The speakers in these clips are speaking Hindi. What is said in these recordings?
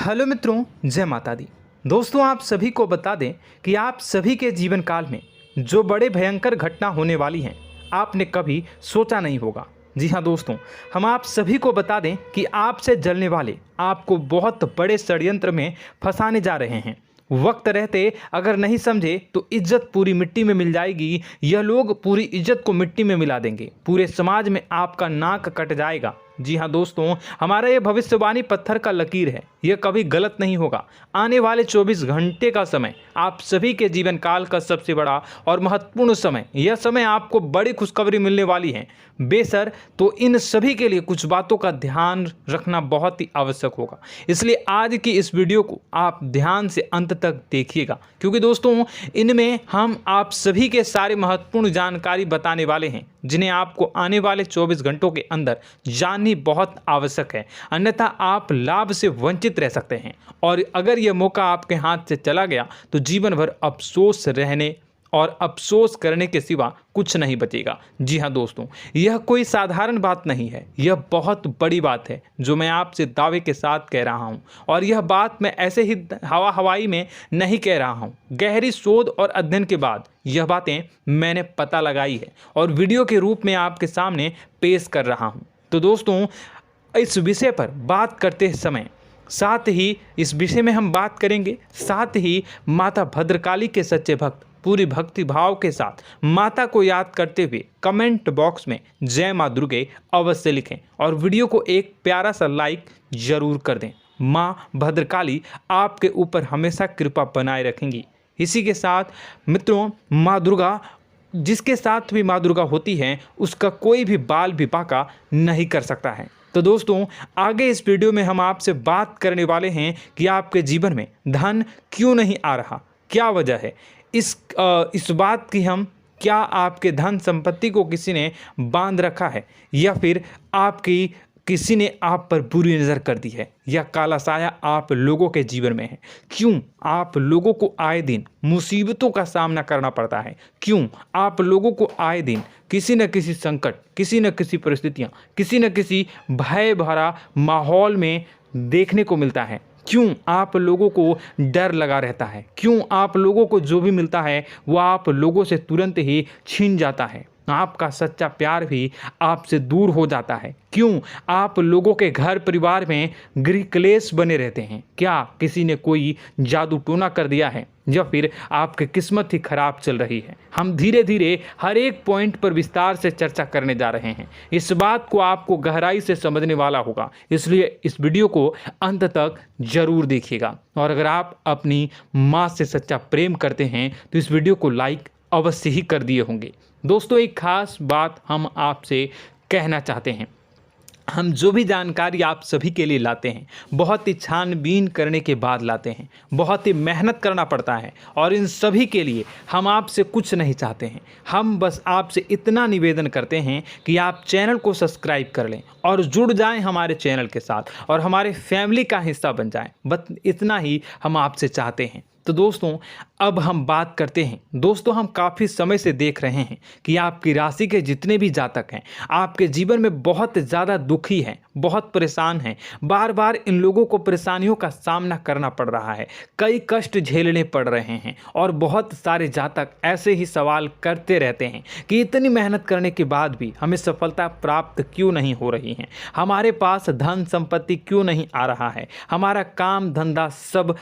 हेलो मित्रों, जय माता दी। दोस्तों, आप सभी को बता दें कि आप सभी के जीवन काल में जो बड़े भयंकर घटना होने वाली हैं, आपने कभी सोचा नहीं होगा। जी हाँ दोस्तों, हम आप सभी को बता दें कि आपसे जलने वाले आपको बहुत बड़े षड्यंत्र में फंसाने जा रहे हैं। वक्त रहते अगर नहीं समझे तो इज्जत पूरी मिट्टी में मिल जाएगी। यह लोग पूरी इज्जत को मिट्टी में मिला देंगे। पूरे समाज में आपका नाक कट जाएगा। जी हाँ दोस्तों, हमारा ये भविष्यवाणी पत्थर का लकीर है, यह कभी गलत नहीं होगा। आने वाले 24 घंटे का समय आप सभी के जीवन काल का सबसे बड़ा और महत्वपूर्ण समय। यह समय आपको बड़ी खुशखबरी मिलने वाली है बेसर, तो इन सभी के लिए कुछ बातों का ध्यान रखना बहुत ही आवश्यक होगा। इसलिए आज की इस वीडियो को आप ध्यान से अंत तक देखिएगा, क्योंकि दोस्तों इनमें हम आप सभी के सारे महत्वपूर्ण जानकारी बताने वाले हैं, जिन्हें आपको आने वाले 24 घंटों के अंदर जाननी बहुत आवश्यक है। अन्यथा आप लाभ से वंचित रह सकते हैं, और अगर यह मौका आपके हाथ से चला गया तो जीवन भर अफसोस रहने और अफसोस करने के सिवा कुछ नहीं बचेगा। जी हाँ दोस्तों, यह कोई साधारण बात नहीं है, यह बहुत बड़ी बात है जो मैं आपसे दावे के साथ कह रहा हूँ। और यह बात मैं ऐसे ही हवाई में नहीं कह रहा हूँ। गहरी शोध और अध्ययन के बाद यह बातें मैंने पता लगाई है और वीडियो के रूप में आपके सामने पेश कर रहा हूँ। तो दोस्तों, इस विषय पर बात करते समय साथ ही इस विषय में हम बात करेंगे, साथ ही माता भद्रकाली के सच्चे भक्त पूरी भक्ति भाव के साथ माता को याद करते हुए कमेंट बॉक्स में जय माँ दुर्गे अवश्य लिखें और वीडियो को एक प्यारा सा लाइक जरूर कर दें। माँ भद्रकाली आपके ऊपर हमेशा कृपा बनाए रखेंगी। इसी के साथ मित्रों, माँ दुर्गा, जिसके साथ भी माँ दुर्गा होती हैं, उसका कोई भी बाल भी बांका नहीं कर सकता है। तो दोस्तों, आगे इस वीडियो में हम आपसे बात करने वाले हैं कि आपके जीवन में धन क्यों नहीं आ रहा, क्या वजह है इस बात की। हम क्या आपके धन संपत्ति को किसी ने बांध रखा है, या फिर आपकी किसी ने आप पर बुरी नज़र कर दी है, या काला साया आप लोगों के जीवन में है। क्यों आप लोगों को आए दिन मुसीबतों का सामना करना पड़ता है, क्यों आप लोगों को आए दिन किसी न किसी संकट, किसी न किसी परिस्थितियाँ, किसी न किसी भय भरा माहौल में देखने को मिलता है, क्यों आप लोगों को डर लगा रहता है, क्यों आप लोगों को जो भी मिलता है वो आप लोगों से तुरंत ही छीन जाता है, आपका सच्चा प्यार भी आपसे दूर हो जाता है, क्यों आप लोगों के घर परिवार में गृह क्लेश बने रहते हैं। क्या किसी ने कोई जादू टोना कर दिया है, या फिर आपकी किस्मत ही खराब चल रही है। हम धीरे धीरे हर एक पॉइंट पर विस्तार से चर्चा करने जा रहे हैं। इस बात को आपको गहराई से समझने वाला होगा, इसलिए इस वीडियो को अंत तक जरूर देखिएगा। और अगर आप अपनी माँ से सच्चा प्रेम करते हैं तो इस वीडियो को लाइक अवश्य ही कर दिए होंगे। दोस्तों, एक खास बात हम आपसे कहना चाहते हैं। हम जो भी जानकारी आप सभी के लिए लाते हैं, बहुत ही छानबीन करने के बाद लाते हैं, बहुत ही मेहनत करना पड़ता है, और इन सभी के लिए हम आपसे कुछ नहीं चाहते हैं। हम बस आपसे इतना निवेदन करते हैं कि आप चैनल को सब्सक्राइब कर लें और जुड़ जाएं हमारे चैनल के साथ और हमारे फैमिली का हिस्सा बन जाएं। बस इतना ही हम आपसे चाहते हैं। तो दोस्तों, अब हम बात करते हैं। दोस्तों, हम काफ़ी समय से देख रहे हैं कि आपकी राशि के जितने भी जातक हैं, आपके जीवन में बहुत ज़्यादा दुखी हैं, बहुत परेशान हैं। बार बार इन लोगों को परेशानियों का सामना करना पड़ रहा है, कई कष्ट झेलने पड़ रहे हैं, और बहुत सारे जातक ऐसे ही सवाल करते रहते हैं कि इतनी मेहनत करने के बाद भी हमें सफलता प्राप्त क्यों नहीं हो रही है, हमारे पास धन संपत्ति क्यों नहीं आ रहा है, हमारा काम धंधा सब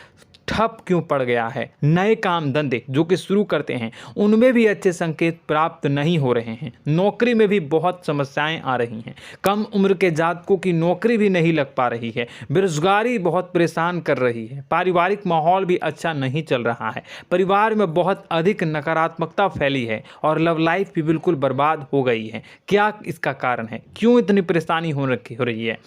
ठप क्यों पड़ गया है, नए काम धंधे जो कि शुरू करते हैं उनमें भी अच्छे संकेत प्राप्त नहीं हो रहे हैं, नौकरी में भी बहुत समस्याएं आ रही हैं, कम उम्र के जातकों की नौकरी भी नहीं लग पा रही है, बेरोजगारी बहुत परेशान कर रही है, पारिवारिक माहौल भी अच्छा नहीं चल रहा है, परिवार में बहुत अधिक नकारात्मकता फैली है, और लव लाइफ भी बिल्कुल बर्बाद हो गई है। क्या इसका कारण है, क्यों इतनी परेशानी हो रही है?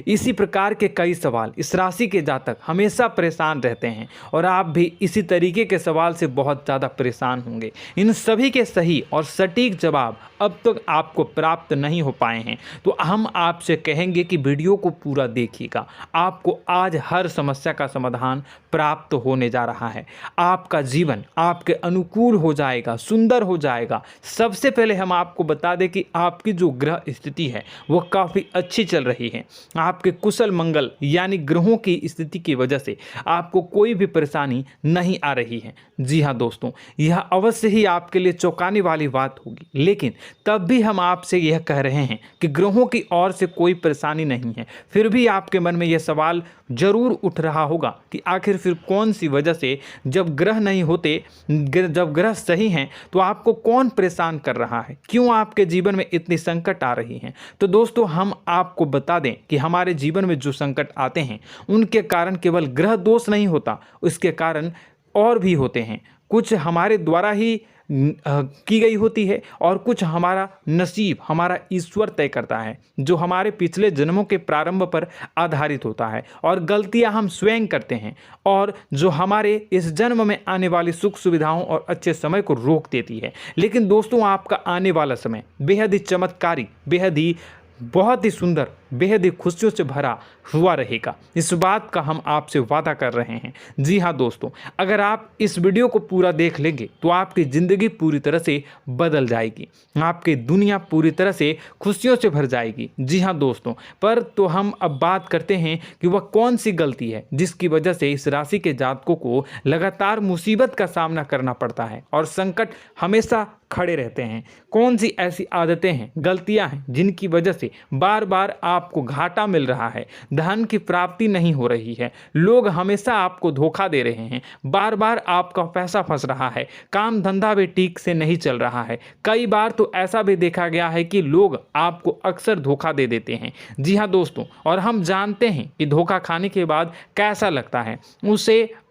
इसी प्रकार के कई सवाल इस राशि के जातक हमेशा परेशान रहते हैं, और आप भी इसी तरीके के सवाल से बहुत ज़्यादा परेशान होंगे। इन सभी के सही और सटीक जवाब अब तक आपको प्राप्त नहीं हो पाए हैं, तो हम आपसे कहेंगे कि वीडियो को पूरा देखिएगा। आपको आज हर समस्या का समाधान प्राप्त होने जा रहा है। आपका जीवन आपके अनुकूल हो जाएगा, सुंदर हो जाएगा। सबसे पहले हम आपको बता दें कि आपकी जो ग्रह स्थिति है वो काफ़ी अच्छी चल रही है। आपके कुशल मंगल यानी ग्रहों की स्थिति की वजह से आपको कोई भी परेशानी नहीं आ रही है। जी हाँ दोस्तों, यह अवश्य ही आपके लिए चौंकाने वाली बात होगी, लेकिन तब भी हम आपसे यह कह रहे हैं कि ग्रहों की ओर से कोई परेशानी नहीं है। फिर भी आपके मन में यह सवाल जरूर उठ रहा होगा कि आखिर फिर कौन सी वजह से, जब ग्रह नहीं होते, जब ग्रह सही हैं, तो आपको कौन परेशान कर रहा है, क्यों आपके जीवन में इतनी संकट आ रही हैं। तो दोस्तों, हम आपको बता दें कि हमारे जीवन में जो संकट आते हैं उनके कारण केवल ग्रह दोष नहीं होता, उसके कारण और भी होते हैं। कुछ हमारे द्वारा ही की गई होती है और कुछ हमारा नसीब, हमारा ईश्वर तय करता है, जो हमारे पिछले जन्मों के प्रारंभ पर आधारित होता है। और गलतियां हम स्वयं करते हैं और जो हमारे इस जन्म में आने वाली सुख सुविधाओं और अच्छे समय को रोक देती है। लेकिन दोस्तों, आपका आने वाला समय बेहद ही चमत्कारी, बेहद ही बहुत ही सुंदर, बेहद ही खुशियों से भरा हुआ रहेगा। इस बात का हम आपसे वादा कर रहे हैं। जी हाँ दोस्तों, अगर आप इस वीडियो को पूरा देख लेंगे तो आपकी ज़िंदगी पूरी तरह से बदल जाएगी, आपकी दुनिया पूरी तरह से खुशियों से भर जाएगी। जी हाँ दोस्तों, पर तो हम अब बात करते हैं कि वह कौन सी गलती है जिसकी वजह से इस राशि के जातकों को लगातार मुसीबत का सामना करना पड़ता है और संकट हमेशा खड़े रहते हैं। कौन सी ऐसी आदतें हैं, गलतियां हैं जिनकी वजह से बार बार आपको घाटा मिल रहा है, धन की प्राप्ति नहीं हो रही है, लोग हमेशा आपको धोखा दे रहे हैं, बार बार आपका पैसा फंस रहा है, काम धंधा भी ठीक से नहीं चल रहा है। कई बार तो ऐसा भी देखा गया है कि लोग आपको अक्सर धोखा दे देते हैं। जी हाँ दोस्तों, और हम जानते हैं कि धोखा खाने के बाद कैसा लगता है।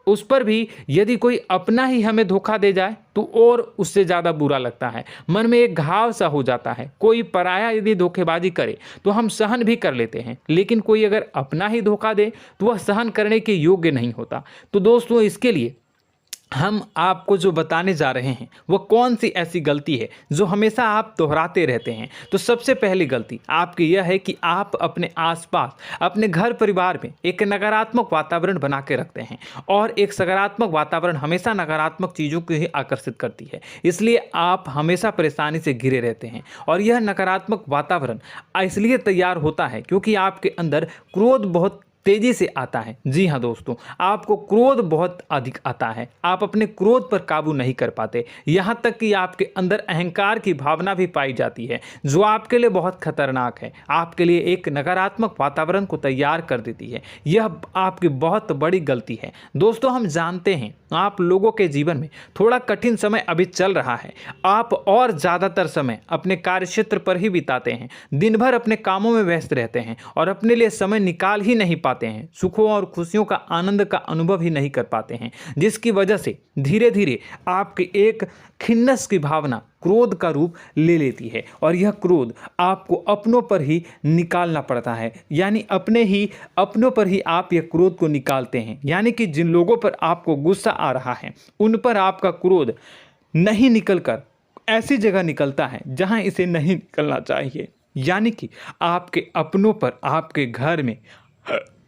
उस पर भी यदि कोई अपना ही हमें धोखा दे जाए तो और उससे ज़्यादा बुरा लगता है, मन में एक घाव सा हो जाता है। कोई पराया यदि धोखेबाजी करे तो हम सहन भी कर लेते हैं, लेकिन कोई अगर अपना ही धोखा दे तो वह सहन करने के योग्य नहीं होता। तो दोस्तों, इसके लिए हम आपको जो बताने जा रहे हैं वो कौन सी ऐसी गलती है जो हमेशा आप दोहराते रहते हैं। तो सबसे पहली गलती आपकी यह है कि आप अपने आसपास, अपने घर परिवार में एक नकारात्मक वातावरण बना के रखते हैं, और एक सकारात्मक वातावरण हमेशा नकारात्मक चीज़ों को ही आकर्षित करती है। इसलिए आप हमेशा परेशानी से घिरे रहते हैं, और यह नकारात्मक वातावरण इसलिए तैयार होता है क्योंकि आपके अंदर क्रोध बहुत तेजी से आता है। जी हाँ दोस्तों, आपको क्रोध बहुत अधिक आता है, आप अपने क्रोध पर काबू नहीं कर पाते, यहाँ तक कि आपके अंदर अहंकार की भावना भी पाई जाती है, जो आपके लिए बहुत खतरनाक है, आपके लिए एक नकारात्मक वातावरण को तैयार कर देती है। यह आपकी बहुत बड़ी गलती है। दोस्तों, हम जानते हैं आप लोगों के जीवन में थोड़ा कठिन समय अभी चल रहा है। आप और ज़्यादातर समय अपने कार्यक्षेत्र पर ही बिताते हैं, दिन भर अपने कामों में व्यस्त रहते हैं और अपने लिए समय निकाल ही नहीं पाते हैं, सुखों और खुशियों का आनंद का अनुभव ही नहीं कर पाते हैं, जिसकी वजह से धीरे धीरे आपकी एक खिन्नस की भावना क्रोध का रूप ले लेती है, और यह क्रोध आपको अपनों पर ही निकालना पड़ता है। यानी अपनों पर ही आप यह क्रोध को निकालते हैं। यानी कि जिन लोगों पर आपको गुस्सा आ रहा है उन पर आपका क्रोध नहीं निकलकर ऐसी जगह निकलता है जहां इसे नहीं निकलना चाहिए। यानी कि आपके अपनों पर, आपके घर में,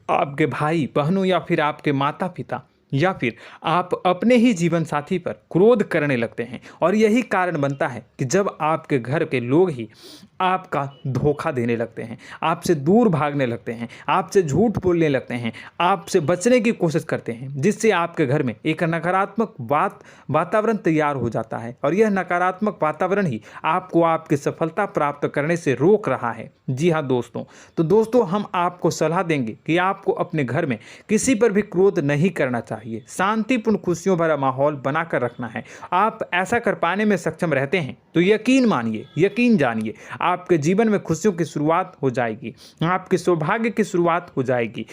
आपके भाई बहनों या फिर आपके माता पिता या फिर आप अपने ही जीवन साथी पर क्रोध करने लगते हैं, और यही कारण बनता है कि जब आपके घर के लोग ही आपका धोखा देने लगते हैं, आपसे दूर भागने लगते हैं, आपसे झूठ बोलने लगते हैं, आपसे बचने की कोशिश करते हैं, जिससे आपके घर में एक नकारात्मक वातावरण तैयार हो जाता है, और यह नकारात्मक वातावरण ही आपको आपकी सफलता प्राप्त करने से रोक रहा है। जी हाँ दोस्तों, तो दोस्तों, हम आपको सलाह देंगे कि आपको अपने घर में किसी पर भी क्रोध नहीं करना चाहिए, शांतिपूर्ण खुशियों भरा माहौल बनाकर रखना है। आप ऐसा कर पाने में सक्षम रहते हैं तो यकीन मानिए, यकीन जानिए, आपके जीवन में खुशियों की शुरुआत हो जाएगी, आपके सौभाग्य की शुरुआत हो जाएगी।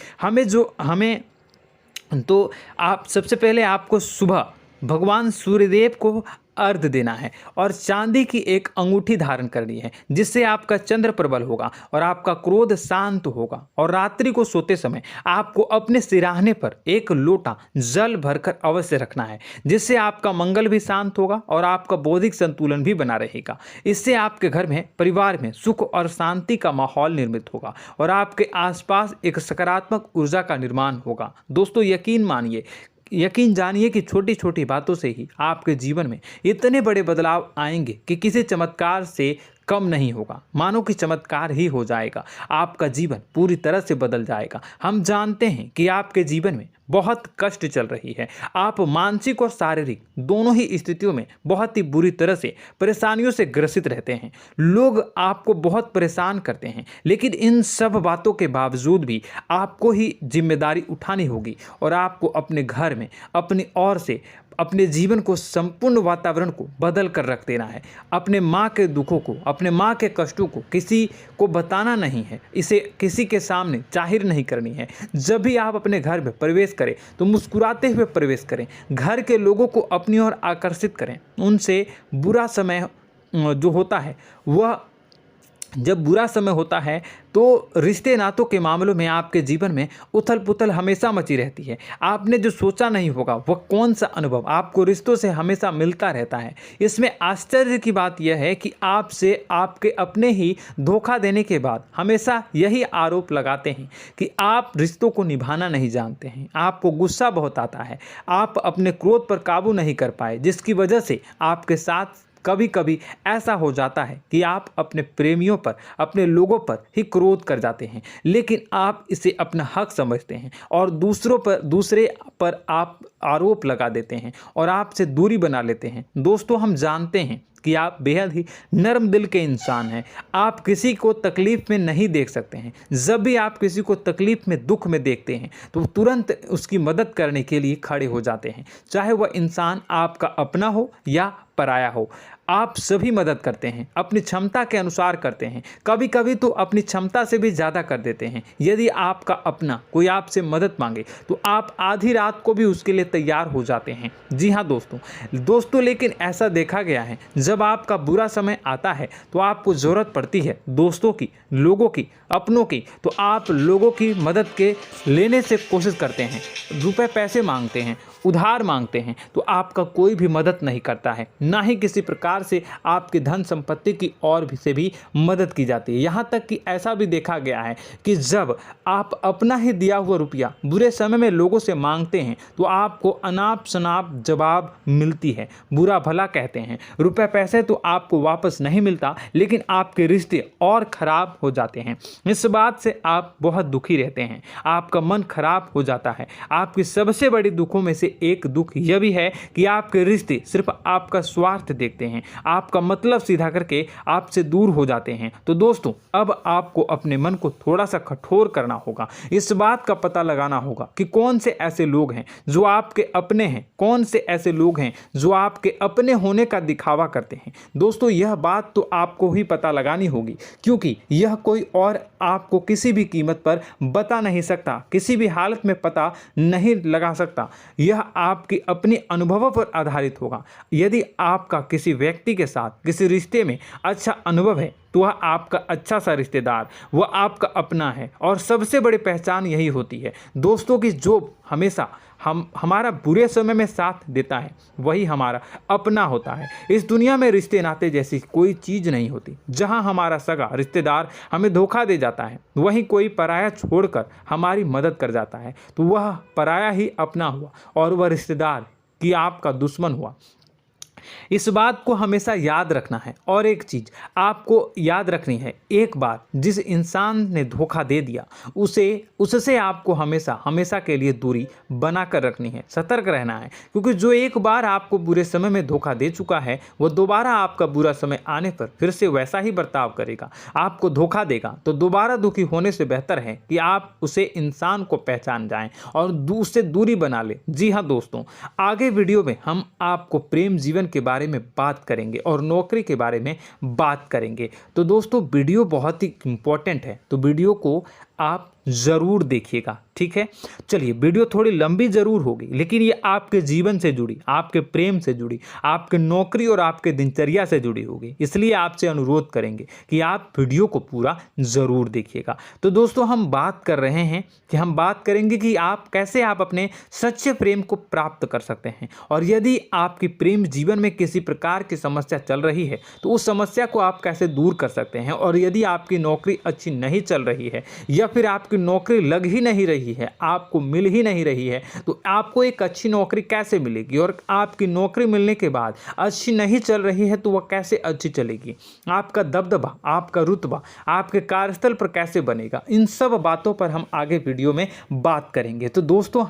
आप सबसे पहले आपको सुबह भगवान सूर्यदेव को अर्घ्य देना है और चांदी की एक अंगूठी धारण करनी है, जिससे आपका चंद्र प्रबल होगा और आपका क्रोध शांत होगा। और रात्रि को सोते समय आपको अपने सिरहाने पर एक लोटा जल भरकर अवश्य रखना है, जिससे आपका मंगल भी शांत होगा और आपका बौद्धिक संतुलन भी बना रहेगा। इससे आपके घर में, परिवार में सुख और शांति का माहौल निर्मित होगा और आपके आसपास एक सकारात्मक ऊर्जा का निर्माण होगा। दोस्तों, यकीन जानिए कि छोटी छोटी बातों से ही आपके जीवन में इतने बड़े बदलाव आएंगे कि किसी चमत्कार से कम नहीं होगा। मानो कि चमत्कार ही हो जाएगा, आपका जीवन पूरी तरह से बदल जाएगा। हम जानते हैं कि आपके जीवन में बहुत कष्ट चल रही है, आप मानसिक और शारीरिक दोनों ही स्थितियों में बहुत ही बुरी तरह से परेशानियों से ग्रसित रहते हैं। लोग आपको बहुत परेशान करते हैं, लेकिन इन सब बातों के बावजूद भी आपको ही जिम्मेदारी उठानी होगी और आपको अपने घर में अपनी ओर से अपने जीवन को, संपूर्ण वातावरण को बदल कर रख देना है। अपने माँ के दुखों को, अपने माँ के कष्टों को किसी को बताना नहीं है, इसे किसी के सामने जाहिर नहीं करनी है। जब भी आप अपने घर में प्रवेश करें तो मुस्कुराते हुए प्रवेश करें, घर के लोगों को अपनी ओर आकर्षित करें। उनसे बुरा समय जो होता है वह जब बुरा समय होता है तो रिश्ते नातों के मामलों में आपके जीवन में उथल पुथल हमेशा मची रहती है। आपने जो सोचा नहीं होगा वह कौन सा अनुभव आपको रिश्तों से हमेशा मिलता रहता है। इसमें आश्चर्य की बात यह है कि आपसे आपके अपने ही धोखा देने के बाद हमेशा यही आरोप लगाते हैं कि आप रिश्तों को निभाना नहीं जानते हैं, आपको गुस्सा बहुत आता है, आप अपने क्रोध पर काबू नहीं कर पाए, जिसकी वजह से आपके साथ कभी कभी ऐसा हो जाता है कि आप अपने प्रेमियों पर, अपने लोगों पर ही क्रोध कर जाते हैं, लेकिन आप इसे अपना हक समझते हैं और दूसरे पर आप आरोप लगा देते हैं और आपसे दूरी बना लेते हैं। दोस्तों, हम जानते हैं कि आप बेहद ही नर्म दिल के इंसान हैं। आप किसी को तकलीफ में नहीं देख सकते हैं। जब भी आप किसी को तकलीफ में, दुख में देखते हैं तो तुरंत उसकी मदद करने के लिए खड़े हो जाते हैं, चाहे वह इंसान आपका अपना हो या पराया हो। आप सभी मदद करते हैं, अपनी क्षमता के अनुसार करते हैं, कभी कभी तो अपनी क्षमता से भी ज़्यादा कर देते हैं। यदि आपका अपना कोई आपसे मदद मांगे तो आप आधी रात को भी उसके लिए तैयार हो जाते हैं। जी हाँ दोस्तों, लेकिन ऐसा देखा गया है, जब आपका बुरा समय आता है तो आपको ज़रूरत पड़ती है दोस्तों की, लोगों की, अपनों की, तो आप लोगों की मदद के लेने से कोशिश करते हैं, रुपए पैसे मांगते हैं, उधार मांगते हैं, तो आपका कोई भी मदद नहीं करता है, ना ही किसी प्रकार से आपकी धन संपत्ति की ओर से भी मदद की जाती है। यहाँ तक कि ऐसा भी देखा गया है कि जब आप अपना ही दिया हुआ रुपया बुरे समय में लोगों से मांगते हैं तो आपको अनाप शनाप जवाब मिलती है, बुरा भला कहते हैं। रुपए पैसे तो आपको वापस नहीं मिलता, लेकिन आपके रिश्ते और खराब हो जाते हैं। इस बात से आप बहुत दुखी रहते हैं, आपका मन खराब हो जाता है। आपकी सबसे बड़ी दुखों में से एक दुख यह भी है कि आपके रिश्ते सिर्फ आपका स्वार्थ देखते हैं, आपका मतलब सीधा करके आपसे दूर हो जाते हैं। तो दोस्तों, अब आपको अपने मन को थोड़ा सा कठोर करना होगा, इस बात का पता लगाना होगा कि कौन से ऐसे लोग हैं जो आपके अपने हैं, कौन से ऐसे लोग हैं जो आपके अपने होने का दिखावा करते हैं। दोस्तों, यह बात तो आपको ही पता लगानी होगी, क्योंकि यह कोई और आपको किसी भी कीमत पर बता नहीं सकता, किसी भी हालत में पता नहीं लगा सकता। यह आपके अपने अनुभवों पर आधारित होगा। यदि आपका किसी व्यक्ति के साथ किसी रिश्ते में अच्छा अनुभव है तो वह आपका अच्छा सा रिश्तेदार, वह आपका अपना है। और सबसे बड़ी पहचान यही होती है दोस्तों की जो हमेशा हमारा बुरे समय में साथ देता है वही हमारा अपना होता है। इस दुनिया में रिश्ते नाते जैसी कोई चीज़ नहीं होती। जहां हमारा सगा रिश्तेदार हमें धोखा दे जाता है, वहीं कोई पराया छोड़कर हमारी मदद कर जाता है, तो वह पराया ही अपना हुआ और वह रिश्तेदार की आपका दुश्मन हुआ। इस बात को हमेशा याद रखना है। और एक चीज़ आपको याद रखनी है, एक बार जिस इंसान ने धोखा दे दिया उससे आपको हमेशा के लिए दूरी बना कर रखनी है, सतर्क रहना है। क्योंकि जो एक बार आपको बुरे समय में धोखा दे चुका है वो दोबारा आपका बुरा समय आने पर फिर से वैसा ही बर्ताव करेगा, आपको धोखा देगा। तो दोबारा दुखी होने से बेहतर है कि आप उसे इंसान को पहचान जाएं और उससे दूरी बना लें। जी हाँ दोस्तों, आगे वीडियो में हम आपको प्रेम जीवन के बारे में बात करेंगे और नौकरी के बारे में बात करेंगे। तो दोस्तों, वीडियो बहुत ही इम्पोर्टेंट है, तो वीडियो को आप ज़रूर देखिएगा, ठीक है। चलिए, वीडियो थोड़ी लंबी ज़रूर होगी, लेकिन ये आपके जीवन से जुड़ी, आपके प्रेम से जुड़ी, आपके नौकरी और आपके दिनचर्या से जुड़ी होगी, इसलिए आपसे अनुरोध करेंगे कि आप वीडियो को पूरा ज़रूर देखिएगा। तो दोस्तों, हम बात कर रहे हैं कि हम बात करेंगे कि आप कैसे आप अपने सच्चे प्रेम को प्राप्त कर सकते हैं, और यदि आपकी प्रेम जीवन में किसी प्रकार की समस्या चल रही है तो उस समस्या को आप कैसे दूर कर सकते हैं, और यदि आपकी नौकरी अच्छी नहीं चल रही है या फिर आपकी नौकरी लग ही नहीं रही है, आपको मिल ही नहीं रही है, तो आपको एक अच्छी नौकरी कैसे मिलेगी, और आपकी नौकरी मिलने के बाद अच्छी नहीं चल रही है तो वह कैसे अच्छी चलेगी, आपका दबदबा, आपका रुतबा आपके कार्यस्थल पर कैसे बनेगा, इन सब बातों पर हम आगे वीडियो में बात करेंगे। तो दोस्तों,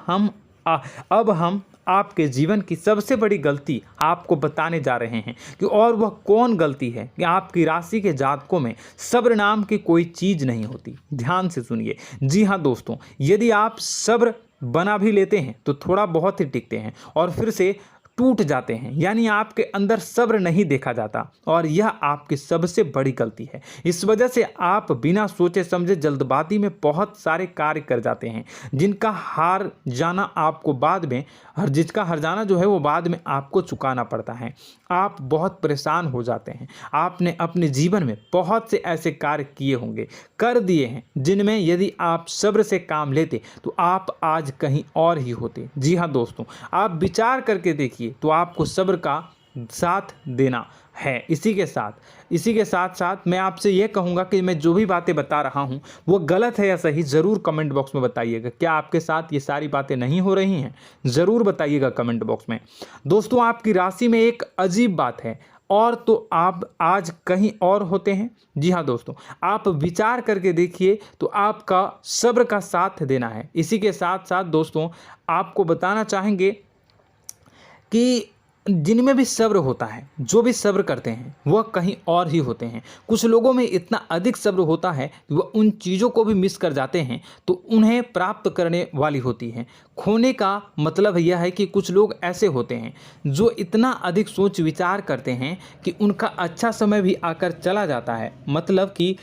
अब हम आपके जीवन की सबसे बड़ी गलती आपको बताने जा रहे हैं कि और वह कौन गलती है कि आपकी राशि के जातकों में सब्र नाम की कोई चीज़ नहीं होती। ध्यान से सुनिए। जी हाँ दोस्तों, यदि आप सब्र बना भी लेते हैं तो थोड़ा बहुत ही टिकते हैं और फिर से टूट जाते हैं, यानी आपके अंदर सब्र नहीं देखा जाता, और यह आपकी सबसे बड़ी गलती है। इस वजह से आप बिना सोचे समझे जल्दबाजी में बहुत सारे कार्य कर जाते हैं, जिसका हार जाना जो है वो बाद में आपको चुकाना पड़ता है। आप बहुत परेशान हो जाते हैं। आपने अपने जीवन में बहुत से ऐसे कार्य किए होंगे, कर दिए हैं, जिनमें यदि आप सब्र से काम लेते तो आप आज कहीं और ही होते। जी हाँ दोस्तों, आप विचार करके देखिए तो आपको सब्र का साथ देना है। इसी के साथ साथ मैं आपसे यह कहूँगा कि मैं जो भी बातें बता रहा हूँ वो गलत है या सही, ज़रूर कमेंट बॉक्स में बताइएगा। क्या आपके साथ ये सारी बातें नहीं हो रही हैं, ज़रूर बताइएगा कमेंट बॉक्स में। दोस्तों, आपकी राशि में एक अजीब बात है, और तो आप आज कहीं और होते हैं। जी हाँ दोस्तों, आप विचार करके देखिए तो आपका सब्र का साथ देना है। इसी के साथ साथ दोस्तों, आपको बताना चाहेंगे कि जिनमें भी सब्र होता है, जो भी सब्र करते हैं वह कहीं और ही होते हैं। कुछ लोगों में इतना अधिक सब्र होता है कि वह उन चीज़ों को भी मिस कर जाते हैं तो उन्हें प्राप्त करने वाली होती हैं। खोने का मतलब यह है कि कुछ लोग ऐसे होते हैं जो इतना अधिक सोच विचार करते हैं कि उनका अच्छा समय भी आकर चला जाता है, मतलब कि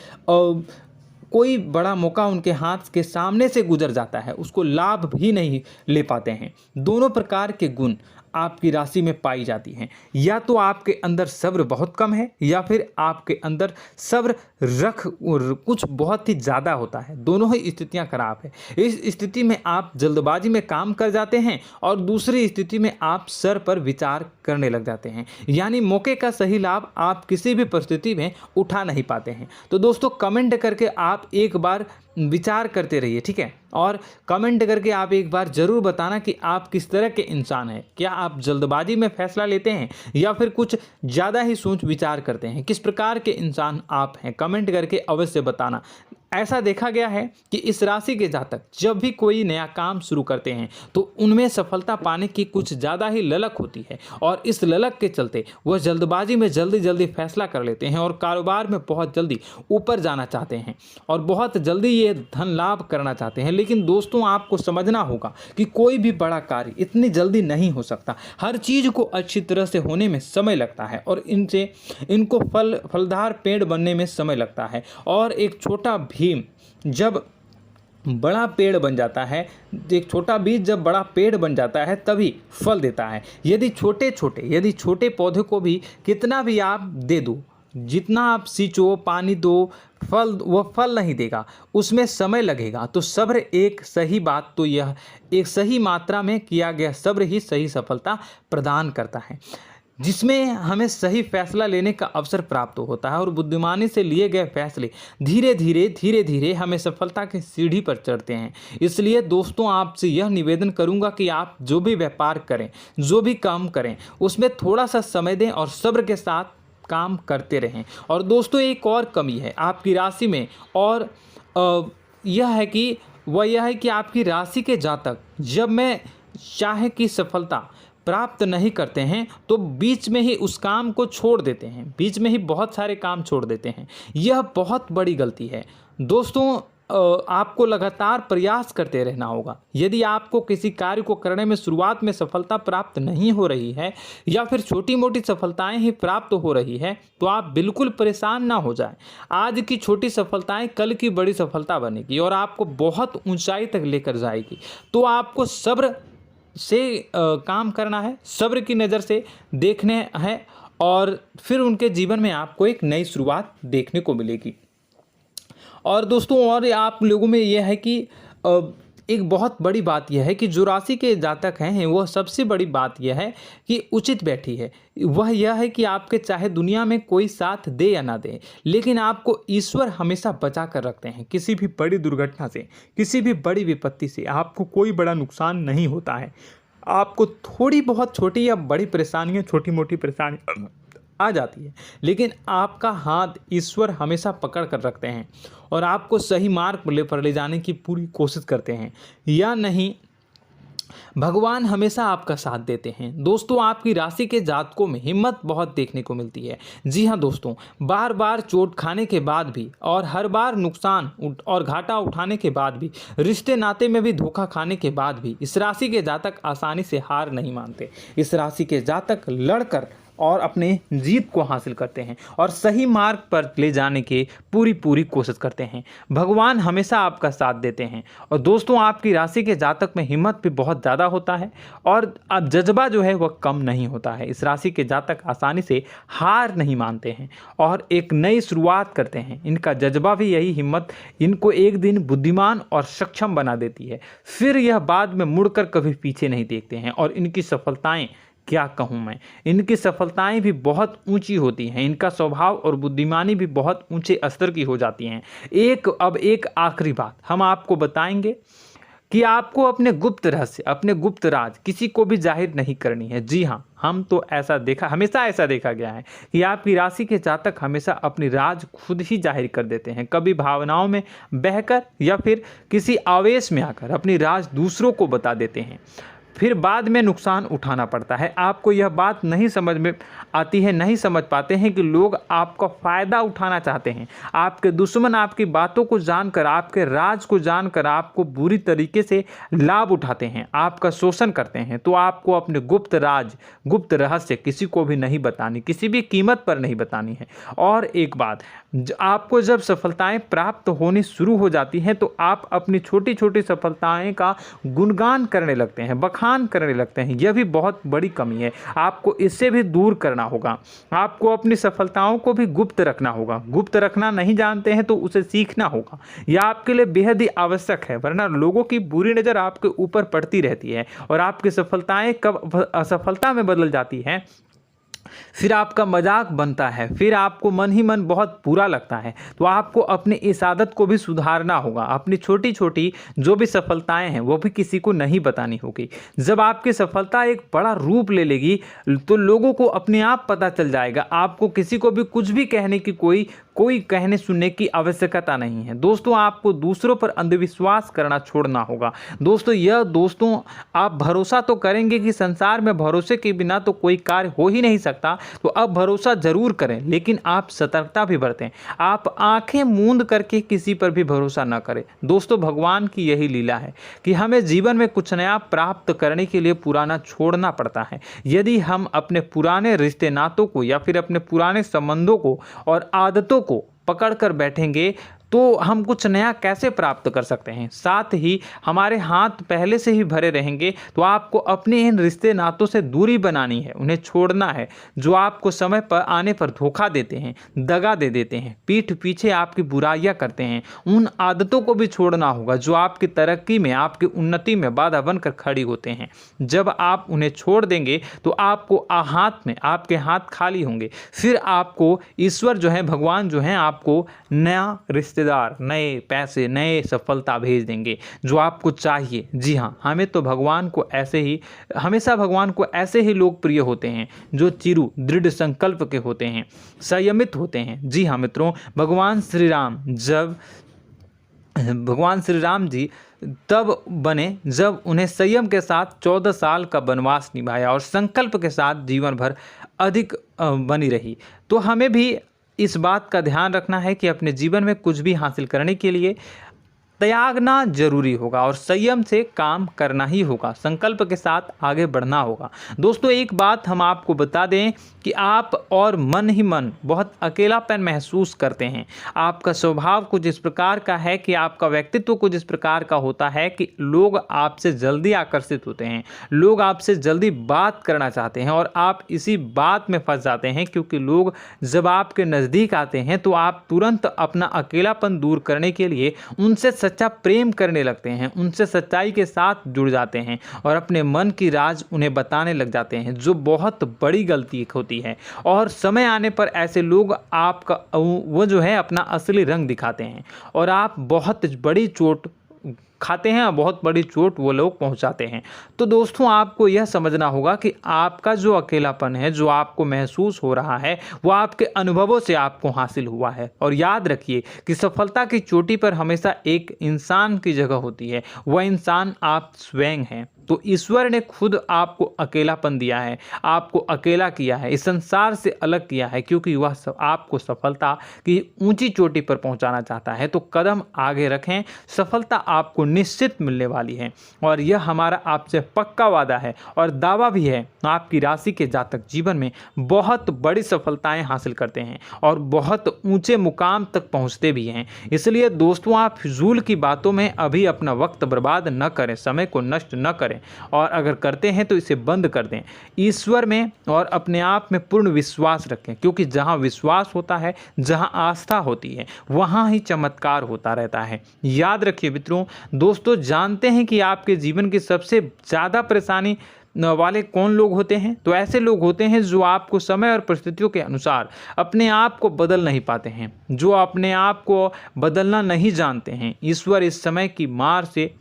कोई बड़ा मौका उनके हाथ के सामने से गुजर जाता है, उसको लाभ भी नहीं ले पाते हैं। दोनों प्रकार के गुण आपकी राशि में पाई जाती हैं। या तो आपके अंदर सब्र बहुत कम है या फिर आपके अंदर सब्र कुछ बहुत ही ज़्यादा होता है। दोनों ही स्थितियां खराब है। इस स्थिति में आप जल्दबाजी में काम कर जाते हैं और दूसरी स्थिति में आप सर पर विचार करने लग जाते हैं, यानी मौके का सही लाभ आप किसी भी परिस्थिति में उठा नहीं पाते हैं। तो दोस्तों, कमेंट करके आप एक बार विचार करते रहिए, ठीक है, और कमेंट करके आप एक बार ज़रूर बताना कि आप किस तरह के इंसान हैं। क्या आप जल्दबाजी में फैसला लेते हैं या फिर कुछ ज़्यादा ही सोच विचार करते हैं? किस प्रकार के इंसान आप हैं, कमेंट करके अवश्य बताना। ऐसा देखा गया है कि इस राशि के जातक जब भी कोई नया काम शुरू करते हैं तो उनमें सफलता पाने की कुछ ज़्यादा ही ललक होती है, और इस ललक के चलते वह जल्दबाजी में जल्दी फैसला कर लेते हैं और कारोबार में बहुत जल्दी ऊपर जाना चाहते हैं और बहुत जल्दी ये धन लाभ करना चाहते हैं। लेकिन दोस्तों, आपको समझना होगा कि कोई भी बड़ा कार्य इतनी जल्दी नहीं हो सकता। हर चीज़ को अच्छी तरह से होने में समय लगता है और इनको फलदार पेड़ बनने में समय लगता है। और एक छोटा भीम जब बड़ा पेड़ बन जाता है, एक छोटा बीज जब बड़ा पेड़ बन जाता है तभी फल देता है। यदि छोटे पौधे को भी कितना भी आप दे दो, जितना आप सींचो, पानी दो, वह फल नहीं देगा, उसमें समय लगेगा। तो सब्र एक सही मात्रा में किया गया सब्र ही सही सफलता प्रदान करता है, जिसमें हमें सही फैसला लेने का अवसर प्राप्त होता है और बुद्धिमानी से लिए गए फैसले धीरे धीरे हमें सफलता की सीढ़ी पर चढ़ते हैं। इसलिए दोस्तों, आपसे यह निवेदन करूंगा कि आप जो भी व्यापार करें, जो भी काम करें, उसमें थोड़ा सा समय दें और सब्र के साथ काम करते रहें। और दोस्तों, एक और कमी है आपकी राशि में, और यह है कि आपकी राशि के जातक जब में चाहे की सफलता प्राप्त नहीं करते हैं तो बीच में ही उस काम को छोड़ देते हैं, बीच में ही बहुत सारे काम छोड़ देते हैं। यह बहुत बड़ी गलती है दोस्तों। आपको लगातार प्रयास करते रहना होगा। यदि आपको किसी कार्य को करने में शुरुआत में सफलता प्राप्त नहीं हो रही है या फिर छोटी मोटी सफलताएं ही प्राप्त हो रही है तो आप बिल्कुल परेशान ना हो जाएं। आज की छोटी सफलताएं कल की बड़ी सफलता बनेगी और आपको बहुत ऊंचाई तक लेकर जाएगी। तो आपको सब्र से काम करना है, सब्र की नज़र से देखने हैं और फिर उनके जीवन में आपको एक नई शुरुआत देखने को मिलेगी। और दोस्तों और आप लोगों में यह है कि एक बहुत बड़ी बात यह है कि जो राशि के जातक हैं वह सबसे बड़ी बात यह है कि उचित बैठी है। वह यह है कि आपके चाहे दुनिया में कोई साथ दे या ना दे, लेकिन आपको ईश्वर हमेशा बचा कर रखते हैं। किसी भी बड़ी दुर्घटना से, किसी भी बड़ी विपत्ति से आपको कोई बड़ा नुकसान नहीं होता है। आपको थोड़ी बहुत छोटी या बड़ी परेशानियाँ, छोटी मोटी परेशानी आ जाती है, लेकिन आपका हाथ ईश्वर हमेशा पकड़ कर रखते हैं और आपको सही मार्ग पर ले जाने की पूरी कोशिश करते हैं। या नहीं, भगवान हमेशा आपका साथ देते हैं। दोस्तों आपकी राशि के जातकों में हिम्मत बहुत देखने को मिलती है। जी हाँ दोस्तों, बार बार चोट खाने के बाद भी और हर बार नुकसान और घाटा उठाने के बाद भी, रिश्ते नाते में भी धोखा खाने के बाद भी इस राशि के जातक आसानी से हार नहीं मानते। इस राशि के जातक लड़कर और अपने जीत को हासिल करते हैं और सही मार्ग पर ले जाने की पूरी कोशिश करते हैं। भगवान हमेशा आपका साथ देते हैं। और दोस्तों आपकी राशि के जातक में हिम्मत भी बहुत ज़्यादा होता है और अब जज्बा जो है वह कम नहीं होता है। इस राशि के जातक आसानी से हार नहीं मानते हैं और एक नई शुरुआत करते हैं। इनका जज्बा भी, यही हिम्मत इनको एक दिन बुद्धिमान और सक्षम बना देती है। फिर यह बाद में मुड़कर कभी पीछे नहीं देखते हैं और इनकी सफलताएं, क्या कहूँ मैं, इनकी सफलताएं भी बहुत ऊंची होती हैं। इनका स्वभाव और बुद्धिमानी भी बहुत ऊंचे स्तर की हो जाती हैं। अब एक आखिरी बात हम आपको बताएंगे कि आपको अपने गुप्त रहस्य, अपने गुप्त राज किसी को भी जाहिर नहीं करनी है। जी हाँ, हम तो हमेशा ऐसा देखा गया है कि आपकी राशि के जातक हमेशा अपनी राज खुद ही जाहिर कर देते हैं। कभी भावनाओं में बहकर या फिर किसी आवेश में आकर अपनी राज दूसरों को बता देते हैं, फिर बाद में नुकसान उठाना पड़ता है। आपको यह बात नहीं समझ में आती है, नहीं समझ पाते हैं कि लोग आपका फ़ायदा उठाना चाहते हैं। आपके दुश्मन आपकी बातों को जानकर, आपके राज को जानकर आपको बुरी तरीके से लाभ उठाते हैं, आपका शोषण करते हैं। तो आपको अपने गुप्त राज, गुप्त रहस्य किसी को भी नहीं बतानी, किसी भी कीमत पर नहीं बतानी है। और एक बात, आपको जब सफलताएं प्राप्त होनी शुरू हो जाती हैं तो आप अपनी छोटी छोटी सफलताएं का गुणगान करने लगते हैं, बखान करने लगते हैं। यह भी बहुत बड़ी कमी है, आपको इससे भी दूर करना होगा। आपको अपनी सफलताओं को भी गुप्त रखना होगा। गुप्त रखना नहीं जानते हैं तो उसे सीखना होगा। यह आपके लिए बेहद ही आवश्यक है, वरना लोगों की बुरी नज़र आपके ऊपर पड़ती रहती है और आपकी सफलताएं कब असफलता में बदल जाती हैं, फिर आपका मजाक बनता है, फिर आपको मन ही मन बहुत बुरा लगता है। तो आपको अपनी इस आदत को भी सुधारना होगा। अपनी छोटी छोटी जो भी सफलताएं हैं वो भी किसी को नहीं बतानी होगी। जब आपकी सफलता एक बड़ा रूप ले लेगी तो लोगों को अपने आप पता चल जाएगा। आपको किसी को भी कुछ भी कहने की कोई कहने सुनने की आवश्यकता नहीं है। दोस्तों आपको दूसरों पर अंधविश्वास करना छोड़ना होगा। दोस्तों आप भरोसा तो करेंगे कि संसार में भरोसे के बिना तो कोई कार्य हो ही नहीं सकता, तो अब भरोसा जरूर करें, लेकिन आप सतर्कता भी बरतें। आप आंखें मूंद करके किसी पर भी भरोसा न करें। दोस्तों भगवान की यही लीला है कि हमें जीवन में कुछ नया प्राप्त करने के लिए पुराना छोड़ना पड़ता है। यदि हम अपने पुराने रिश्ते नातों को या फिर अपने पुराने संबंधों को और आदतों को पकड़ कर बैठेंगे तो हम कुछ नया कैसे प्राप्त कर सकते हैं। साथ ही हमारे हाथ पहले से ही भरे रहेंगे। तो आपको अपने इन रिश्ते नातों से दूरी बनानी है, उन्हें छोड़ना है। जो आपको समय पर आने पर धोखा देते हैं, दगा दे देते हैं, पीठ पीछे आपकी बुराइयां करते हैं, उन आदतों को भी छोड़ना होगा जो आपकी तरक्की में, आपकी उन्नति में बाधा बनकर खड़ी होते हैं। जब आप उन्हें छोड़ देंगे तो आपको आपके हाथ खाली होंगे। फिर आपको ईश्वर जो है, भगवान जो है, आपको नया रिश्तेदार, नए पैसे, नए सफलता भेज देंगे जो आपको चाहिए। जी हाँ, हमेशा भगवान को ऐसे ही लोग प्रिय होते हैं जो चिरु दृढ़ संकल्प के होते हैं, संयमित होते हैं। जी हाँ मित्रों, भगवान श्री राम जी तब बने जब उन्हें संयम के साथ 14 साल का वनवास निभाया और संकल्प के साथ जीवन भर अधिक बनी रही। तो हमें भी इस बात का ध्यान रखना है कि अपने जीवन में कुछ भी हासिल करने के लिए त्यागना जरूरी होगा और संयम से काम करना ही होगा, संकल्प के साथ आगे बढ़ना होगा। दोस्तों एक बात हम आपको बता दें कि आप और मन ही मन बहुत अकेलापन महसूस करते हैं। आपका स्वभाव कुछ इस प्रकार का है कि आपका व्यक्तित्व कुछ इस प्रकार का होता है कि लोग आपसे जल्दी आकर्षित होते हैं, लोग आपसे जल्दी बात करना चाहते हैं और आप इसी बात में फंस जाते हैं, क्योंकि लोग जब आपके नज़दीक आते हैं तो आप तुरंत अपना अकेलापन दूर करने के लिए उनसे सच्चा प्रेम करने लगते हैं, उनसे सच्चाई के साथ जुड़ जाते हैं और अपने मन की राज उन्हें बताने लग जाते हैं, जो बहुत बड़ी गलती होती है। और समय आने पर ऐसे लोग आपका वो जो है अपना असली रंग दिखाते हैं और आप बहुत बड़ी चोट खाते हैं और बहुत बड़ी चोट वो लोग पहुंचाते हैं। तो दोस्तों आपको यह समझना होगा कि आपका जो अकेलापन है, जो आपको महसूस हो रहा है, वो आपके अनुभवों से आपको हासिल हुआ है। और याद रखिए कि सफलता की चोटी पर हमेशा एक इंसान की जगह होती है, वह इंसान आप स्वयं हैं। तो ईश्वर ने खुद आपको अकेलापन दिया है, आपको अकेला किया है, इस संसार से अलग किया है, क्योंकि वह आपको सफलता की ऊंची चोटी पर पहुंचाना चाहता है। तो कदम आगे रखें, सफलता आपको निश्चित मिलने वाली है और यह हमारा आपसे पक्का वादा है और दावा भी है। आपकी राशि के जातक जीवन में बहुत बड़ी सफलताएं हासिल करते हैं और बहुत ऊंचे मुकाम तक पहुंचते भी हैं। इसलिए दोस्तों आप फिजूल की बातों में अभी अपना वक्त बर्बाद न करें, समय को नष्ट न करें और अगर करते हैं तो इसे बंद कर दें। ईश्वर में और अपने आप में पूर्ण विश्वास रखें, क्योंकि जहां विश्वास होता है, जहां आस्था होती है, वहां ही चमत्कार होता रहता है। याद रखिए मित्रों, दोस्तों जानते हैं कि आपके जीवन की सबसे ज़्यादा परेशानी वाले कौन लोग होते हैं? तो ऐसे लोग होते हैं जो आपको समय और परिस्थितियों के अनुसार अपने आप को बदल नहीं पाते हैं, जो अपने आप को बदलना नहीं जानते हैं। ईश्वर इस समय की मार से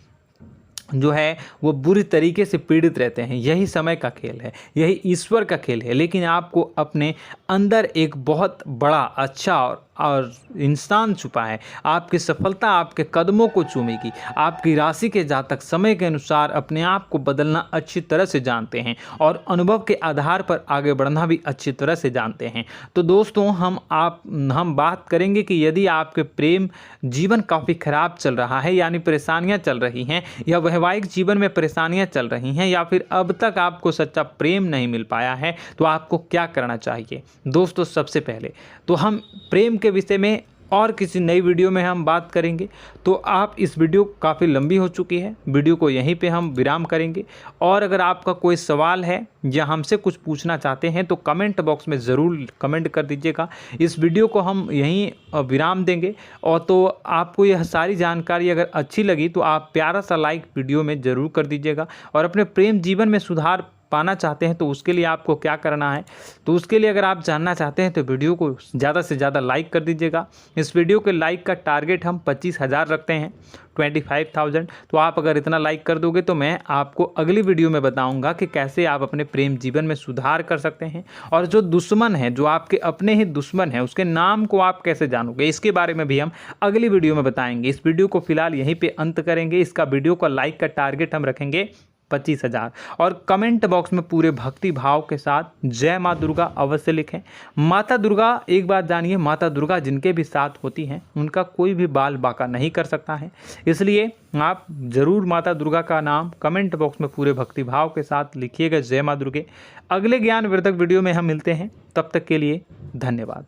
जो है वो बुरी तरीके से पीड़ित रहते हैं। यही समय का खेल है, यही ईश्वर का खेल है। लेकिन आपको अपने अंदर एक बहुत बड़ा अच्छा और इंसान छुपा है। आपकी सफलता आपके कदमों को चूमेगी। आपकी राशि के जातक समय के अनुसार अपने आप को बदलना अच्छी तरह से जानते हैं और अनुभव के आधार पर आगे बढ़ना भी अच्छी तरह से जानते हैं। तो दोस्तों हम बात करेंगे कि यदि आपके प्रेम जीवन काफ़ी खराब चल रहा है, यानी परेशानियां चल रही हैं, या वैवाहिक जीवन में परेशानियां चल रही हैं, या फिर अब तक आपको सच्चा प्रेम नहीं मिल पाया है, तो आपको क्या करना चाहिए? दोस्तों सबसे पहले तो हम प्रेम के विषय में और किसी नई वीडियो में हम बात करेंगे। तो आप इस वीडियो काफ़ी लंबी हो चुकी है, वीडियो को यहीं पे हम विराम करेंगे। और अगर आपका कोई सवाल है या हमसे कुछ पूछना चाहते हैं तो कमेंट बॉक्स में ज़रूर कमेंट कर दीजिएगा। इस वीडियो को हम यहीं विराम देंगे। और तो आपको यह सारी जानकारी अगर अच्छी लगी तो आप प्यारा सा लाइक वीडियो में ज़रूर कर दीजिएगा। और अपने प्रेम जीवन में सुधार पाना चाहते हैं तो उसके लिए आपको क्या करना है, तो उसके लिए अगर आप जानना चाहते हैं तो वीडियो को ज़्यादा से ज़्यादा लाइक कर दीजिएगा। इस वीडियो के लाइक का टारगेट हम 25,000 रखते हैं, 25,000। तो आप अगर इतना लाइक कर दोगे तो मैं आपको अगली वीडियो में बताऊंगा कि कैसे आप अपने प्रेम जीवन में सुधार कर सकते हैं। और जो दुश्मन है, जो आपके अपने ही दुश्मन है, उसके नाम को आप कैसे जानोगे, इसके बारे में भी हम अगली वीडियो में बताएंगे। इस वीडियो को फिलहाल यहीं पर अंत करेंगे। इसका वीडियो का लाइक का टारगेट हम रखेंगे 25,000। और कमेंट बॉक्स में पूरे भक्ति भाव के साथ जय माँ दुर्गा अवश्य लिखें। माता दुर्गा, एक बात जानिए, माता दुर्गा जिनके भी साथ होती हैं उनका कोई भी बाल बाका नहीं कर सकता है। इसलिए आप ज़रूर माता दुर्गा का नाम कमेंट बॉक्स में पूरे भक्ति भाव के साथ लिखिएगा, जय माँ दुर्गे। अगले ज्ञानवर्धक वीडियो में हम मिलते हैं, तब तक के लिए धन्यवाद।